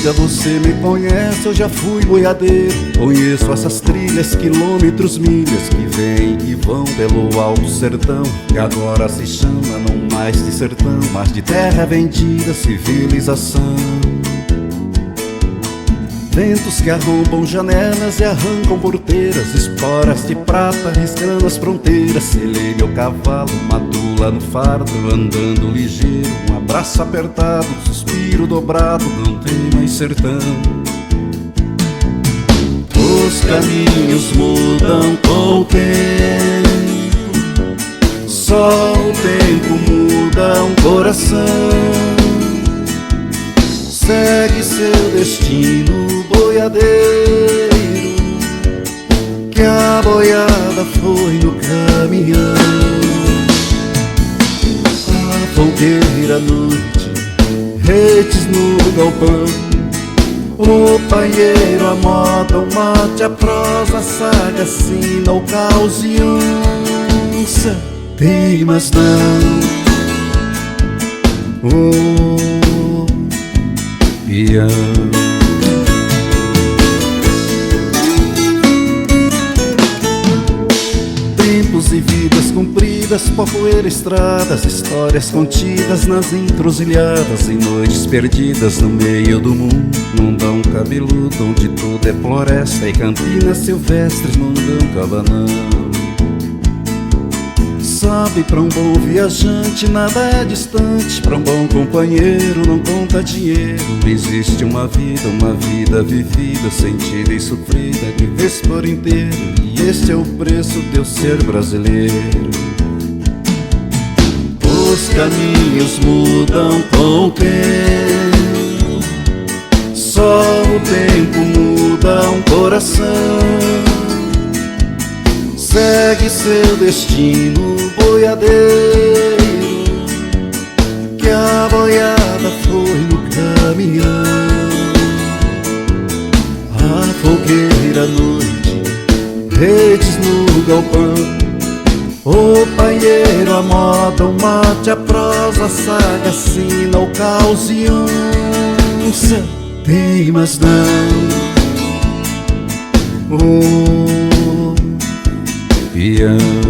amiga, você me conhece, eu já fui boiadeiro. Conheço essas trilhas, quilômetros, milhas que vêm e vão pelo alto sertão, que agora se chama não mais de sertão, mas de terra vendida, civilização. Ventos que arrombam janelas e arrancam porteiras, esporas de prata riscando as fronteiras. Selei meu cavalo, madula no fardo, andando ligeiro, um abraço apertado, um suspiro dobrado, não tem mais sertão. Os caminhos mudam com o tempo, só o tempo muda um coração. Segue seu destino, boiadeiro, que a boiada foi no caminhão. A fogueira à noite, redes no galpão, o paieiro, a moda, o mate, a prosa, a saga, a sina, o caos e onça. Tem, mas não o peão. Tempos e vidas cumpridas, povoeira, estradas, histórias contidas nas encruzilhadas, em noites perdidas no meio do mundo, mundão cabeludo onde tudo é floresta e campinas silvestres, mundão cabanão. Sabe, pra um bom viajante nada é distante, pra um bom companheiro não conta dinheiro. Existe uma vida vivida, sentida e sofrida de vez por inteiro, e este é o preço de eu ser brasileiro. Os caminhos mudam com o tempo, só o tempo muda um coração. Segue seu destino, boiadeiro, que a boiada foi no caminhão. A fogueira à noite, redes no galpão, o paieiro, a moda, o mate, a prosa, a saga, a sina, o caos e onça. Tem, mas não o peão.